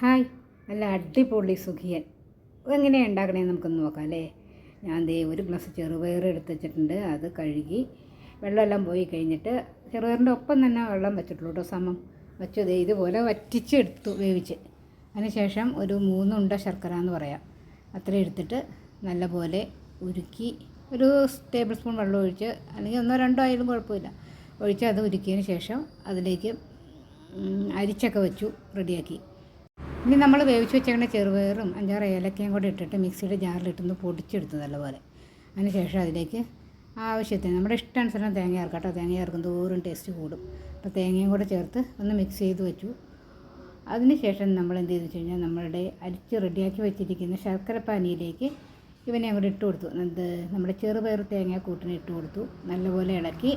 Hi, നല്ല അടിപൊളി സുഖിയൻ. അതെങ്ങനെയാണ് ഉണ്ടാക്കണേന്ന് നമുക്കൊന്ന് നോക്കാം അല്ലേ. ഞാൻ ദേ ഒരു ഗ്ലാസ് ചെറുപയർ എടുത്ത് വെച്ചിട്ടുണ്ട്. അത് കഴുകി വെള്ളമെല്ലാം പോയി കഴിഞ്ഞിട്ട് ചെറുപയറിൻ്റെ ഒപ്പം തന്നെ വെള്ളം വെച്ചിട്ടുള്ളൂ കേട്ടോ, സമം വെച്ചു. ദേ ഇതുപോലെ വറ്റിച്ചെടുത്തു വേവിച്ച്. അതിനുശേഷം ഒരു 3 ഉണ്ട ശർക്കര എന്ന് പറയാം, അത്ര എടുത്തിട്ട് നല്ലപോലെ ഉരുക്കി ഒരു ടേബിൾ സ്പൂൺ വെള്ളം ഒഴിച്ച്, അല്ലെങ്കിൽ 1-2 ആയാലും കുഴപ്പമില്ല, ഒഴിച്ച് അത് ഉരുക്കിയതിന് ശേഷം അതിലേക്ക് അരിച്ചൊക്കെ വെച്ചു റെഡിയാക്കി. ഇനി നമ്മൾ വേവിച്ച് വെച്ചേക്കുന്ന ചെറുപയറും 5-6 ഏലക്കയും കൂടെ ഇട്ടിട്ട് മിക്സിയുടെ ജാറിലിട്ടൊന്ന് പൊടിച്ചെടുത്തു നല്ലപോലെ. അതിനുശേഷം അതിലേക്ക് ആവശ്യത്തിന് നമ്മുടെ ഇഷ്ടാനുസരണം തേങ്ങ ചേർക്കാം കേട്ടോ. തേങ്ങ ചേർക്കും തോറും ടേസ്റ്റ് കൂടും. അപ്പോൾ തേങ്ങയും കൂടെ ചേർത്ത് ഒന്ന് മിക്സ് ചെയ്ത് വെച്ചു. അതിനുശേഷം നമ്മൾ എന്ത് ചെയ്തു വെച്ച് കഴിഞ്ഞാൽ നമ്മളുടെ അരിച്ച് റെഡിയാക്കി വെച്ചിരിക്കുന്ന ശർക്കര പാനിയിലേക്ക് ഇവനെ അങ്ങോട്ട് ഇട്ട് കൊടുത്തു. നമ്മുടെ ചെറുപയർ തേങ്ങ കൂട്ടിന് ഇട്ട് കൊടുത്തു. നല്ലപോലെ ഇളക്കി.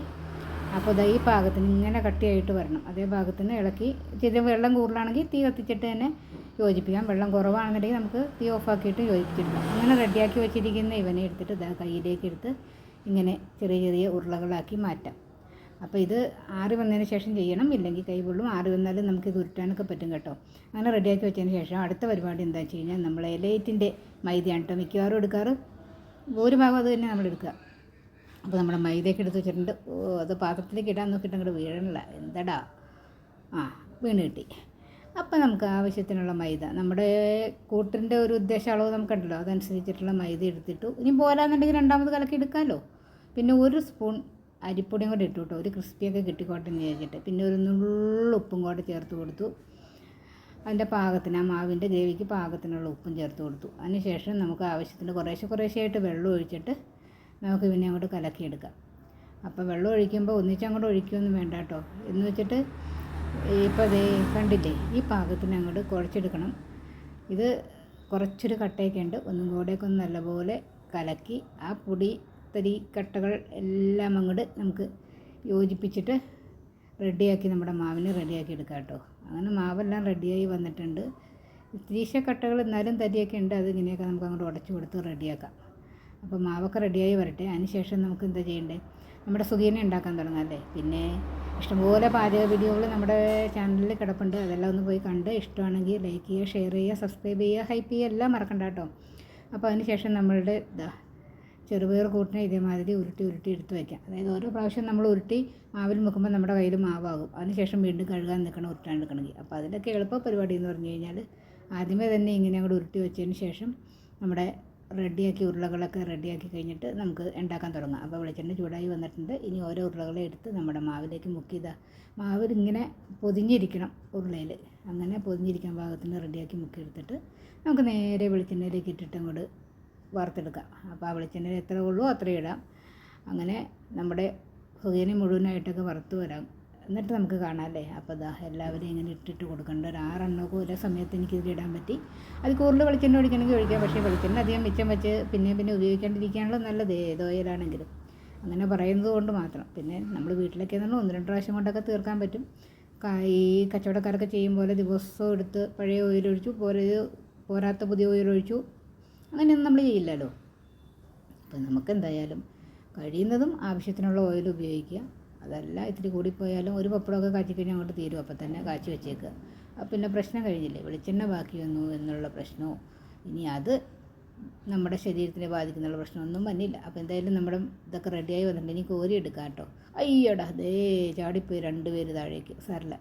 അപ്പോൾ ഈ പാകത്തിന് ഇങ്ങനെ കട്ടിയായിട്ട് വരണം. അതേ പാകത്തിന് ഇളക്കി. ഇച്ചിരി വെള്ളം കൂടുതലാണെങ്കിൽ തീ കത്തിച്ചിട്ട് തന്നെ യോജിപ്പിക്കാം. വെള്ളം കുറവാണെന്നുണ്ടെങ്കിൽ നമുക്ക് തീ ഓഫാക്കിയിട്ട് യോജിപ്പിച്ചെടുക്കാം. അങ്ങനെ റെഡിയാക്കി വെച്ചിരിക്കുന്ന ഇവനെ എടുത്തിട്ട് കയ്യിലേക്ക് എടുത്ത് ഇങ്ങനെ ചെറിയ ചെറിയ ഉരുളകളാക്കി മാറ്റാം. അപ്പോൾ ഇത് ആറി വന്നതിന് ശേഷം ചെയ്യണം, ഇല്ലെങ്കിൽ കൈ പൊള്ളും. ആറി വന്നാലും നമുക്കിത് ഉരുട്ടാനൊക്കെ പറ്റും കേട്ടോ. അങ്ങനെ റെഡിയാക്കി വെച്ചതിന് ശേഷം അടുത്ത പരിപാടി എന്താ വെച്ച് കഴിഞ്ഞാൽ നമ്മൾ എലൈറ്റിൻ്റെ മൈദയാണ് കേട്ടോ മിക്കവാറും എടുക്കാറ്. ഭൂരിഭാഗം അത് തന്നെ നമ്മൾ എടുക്കുക. അപ്പോൾ നമ്മുടെ മൈദയൊക്കെ എടുത്ത് വെച്ചിട്ടുണ്ട്. അത് പാത്രത്തിലേക്ക് ഇടാൻ നോക്കിയിട്ട് അങ്ങോട്ട് വീഴണില്ല. എന്തടാ, വീണ് കിട്ടി. അപ്പോൾ നമുക്ക് ആവശ്യത്തിനുള്ള മൈദ, നമ്മുടെ കൂട്ടിൻ്റെ ഒരു ഉദ്ദേശ അളവ് നമുക്കുണ്ടല്ലോ, അതനുസരിച്ചിട്ടുള്ള മൈദ എടുത്തിട്ടു. ഇനി പോരാന്നുണ്ടെങ്കിൽ രണ്ടാമത് കലക്കി എടുക്കാമല്ലോ. പിന്നെ 1 സ്പൂൺ അരിപ്പൊടിയും കൂടെ ഇട്ടു കേട്ടോ, ഒരു ക്രിസ്പിയൊക്കെ കിട്ടിക്കോട്ടെ എന്ന് വിചാരിച്ചിട്ട്. പിന്നെ ഒരു നുള്ളുപ്പും കൂടെ ചേർത്ത് കൊടുത്തു. അതിൻ്റെ പാകത്തിന്, ആ മാവിൻ്റെ ഗ്രേവിക്ക് പാകത്തിനുള്ള ഉപ്പും ചേർത്ത് കൊടുത്തു. അതിനുശേഷം നമുക്ക് ആവശ്യത്തിന് കുറേശ്ശെയായിട്ട് വെള്ളം ഒഴിച്ചിട്ട് നമുക്ക് പിന്നെ അങ്ങോട്ട് കലക്കിയെടുക്കാം. അപ്പോൾ വെള്ളം ഒഴിക്കുമ്പോൾ ഒന്നിച്ചങ്ങോട്ട് ഒഴിക്കുകയൊന്നും വേണ്ട കേട്ടോ. എന്ന് വെച്ചിട്ട് ഇപ്പോൾ അതേ കണ്ടില്ലേ, ഈ പാകത്തിന് അങ്ങോട്ട് കുഴച്ചെടുക്കണം. ഇത് കുറച്ചൊരു കട്ടയൊക്കെ ഉണ്ട്. ഒന്നും കൂടെയൊക്കെ ഒന്ന് നല്ലപോലെ കലക്കി ആ പൊടി തരി കട്ടകൾ എല്ലാം അങ്ങോട്ട് നമുക്ക് യോജിപ്പിച്ചിട്ട് റെഡിയാക്കി നമ്മുടെ മാവിന് റെഡിയാക്കി എടുക്കാം കേട്ടോ. അങ്ങനെ മാവെല്ലാം റെഡിയായി വന്നിട്ടുണ്ട്. ഇത്തിരീശ കട്ടകൾ എന്നാലും തരിയൊക്കെ ഉണ്ട്. അത് ഇങ്ങനെയൊക്കെ നമുക്ക് അങ്ങോട്ട് ഉടച്ചു കൊടുത്ത് റെഡിയാക്കാം. അപ്പോൾ മാവൊക്കെ റെഡിയായി വരട്ടെ. അതിനുശേഷം നമുക്ക് എന്താ ചെയ്യേണ്ടത്, നമ്മുടെ സുഖീനെ ഉണ്ടാക്കാൻ തുടങ്ങാം അല്ലേ. പിന്നെ ഇഷ്ടംപോലെ പാചക വീഡിയോകൾ നമ്മുടെ ചാനലിൽ കിടപ്പുണ്ട്. അതെല്ലാം ഒന്ന് പോയി കണ്ട് ഇഷ്ടമാണെങ്കിൽ ലൈക്ക് ചെയ്യുക, ഷെയർ ചെയ്യുക, സബ്സ്ക്രൈബ് ചെയ്യുക, ഹൈപ്പ് ചെയ്യുക, എല്ലാം മറക്കണ്ട കേട്ടോ. അപ്പോൾ അതിനുശേഷം നമ്മളുടെ ചെറുപയർ കൂട്ടിനെ ഇതേമാതിരി ഉരുട്ടി എടുത്ത് വയ്ക്കാം. അതായത് ഓരോ പ്രാവശ്യം നമ്മൾ ഉരുട്ടി മാവിൽ മുക്കുമ്പോൾ നമ്മുടെ കയ്യിൽ മാവാകും. അതിനുശേഷം വീണ്ടും കഴുകാൻ നിൽക്കണം, ഉരുട്ടാൻ എടുക്കണമെങ്കിൽ. അപ്പോൾ അതിലൊക്കെ എളുപ്പ പരിപാടി എന്ന് പറഞ്ഞു കഴിഞ്ഞാൽ ആദ്യമേ തന്നെ ഇങ്ങനെ അങ്ങോട്ട് ഉരുട്ടി വെച്ചതിന് ശേഷം നമ്മുടെ റെഡിയാക്കി ഉരുളകളൊക്കെ റെഡിയാക്കി കഴിഞ്ഞിട്ട് നമുക്ക് ഉണ്ടാക്കാൻ തുടങ്ങാം. അപ്പോൾ വെളിച്ചെണ്ണ ചൂടായി വന്നിട്ടുണ്ട്. ഇനി ഓരോ ഉരുളകളെ എടുത്ത് നമ്മുടെ മാവിലേക്ക് മുക്കിയതാ. മാവിൽ ഇങ്ങനെ പൊതിഞ്ഞിരിക്കണം ഉരുളയിൽ. അങ്ങനെ പൊതിഞ്ഞിരിക്കാൻ പാകത്തിന് റെഡിയാക്കി മുക്കിയെടുത്തിട്ട് നമുക്ക് നേരെ വെളിച്ചെണ്ണയിലേക്ക് ഇട്ടിട്ട് അങ്ങോട്ട് വറുത്തെടുക്കാം. അപ്പോൾ ആ വെളിച്ചെണ്ണയിൽ എത്ര ഉള്ളൂ അത്രയും ഇടാം. അങ്ങനെ നമ്മുടെ സുഖീനെ മുഴുവനായിട്ടൊക്കെ വറുത്ത് വരാം. എന്നിട്ട് നമുക്ക് കാണാം അല്ലേ. അപ്പോൾ എല്ലാവരും ഇങ്ങനെ ഇട്ടിട്ട് കൊടുക്കേണ്ട. ഒരു 6 എണ്ണമൊക്കെ ഒരേ സമയത്ത് എനിക്കിതിൽ ഇടാൻ പറ്റി. അത് കൂടുതൽ വെളിച്ചെണ്ണ ഒഴിക്കണമെങ്കിൽ ഒഴിക്കാം. പക്ഷേ വെളിച്ചെണ്ണ അധികം മിച്ചം വെച്ച് പിന്നെ ഉപയോഗിക്കാണ്ടിരിക്കാനുള്ള നല്ലത് ഏതോയിലാണെങ്കിലും. അങ്ങനെ പറയുന്നത് കൊണ്ട് മാത്രം. പിന്നെ നമ്മൾ വീട്ടിലൊക്കെ തന്നെ 1-2 പ്രാവശ്യം കൊണ്ടൊക്കെ തീർക്കാൻ പറ്റും. ഈ കച്ചവടക്കാരൊക്കെ ചെയ്യും പോലെ ദിവസവും എടുത്ത് പഴയ ഓയിലൊഴിച്ചു, പോരാത്ത പുതിയ ഓയിലൊഴിച്ചു, അങ്ങനെയൊന്നും നമ്മൾ ചെയ്യില്ലല്ലോ. അപ്പോൾ നമുക്ക് എന്തായാലും കഴിയുന്നതും ആവശ്യത്തിനുള്ള ഓയിൽ ഉപയോഗിക്കുക. അതല്ല ഇത്തിരി കൂടിപ്പോയാലും ഒരു പപ്പടമൊക്കെ കാച്ചിക്കഴിഞ്ഞാൽ അങ്ങോട്ട് തീരും. അപ്പോൾ തന്നെ കാച്ചി വെച്ചേക്കുക. പിന്നെ പ്രശ്നം കഴിഞ്ഞില്ലേ. വെളിച്ചെണ്ണ ബാക്കി വന്നു എന്നുള്ള പ്രശ്നമോ ഇനി അത് നമ്മുടെ ശരീരത്തിനെ ബാധിക്കുന്നുള്ള പ്രശ്നമൊന്നും വന്നില്ല. അപ്പോൾ എന്തായാലും നമ്മുടെ ഇതൊക്കെ റെഡിയായി വന്നിട്ടുണ്ട്. ഇനി കോരി എടുക്കാം കേട്ടോ. അയ്യടാ ചാടിപ്പോയി 2 പേര് താഴേക്ക്. സാറില്ല,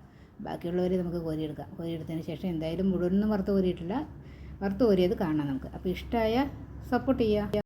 ബാക്കിയുള്ളവരെ നമുക്ക് കോരിയെടുക്കാം. കോരിയെടുത്തതിന് ശേഷം എന്തായാലും മുഴുവനൊന്നും വറുത്ത് കോരിയിട്ടില്ല, വറുത്ത് കോരിയത് കാണാം നമുക്ക്. അപ്പോൾ ഇഷ്ടമായ സപ്പോർട്ട് ചെയ്യുക.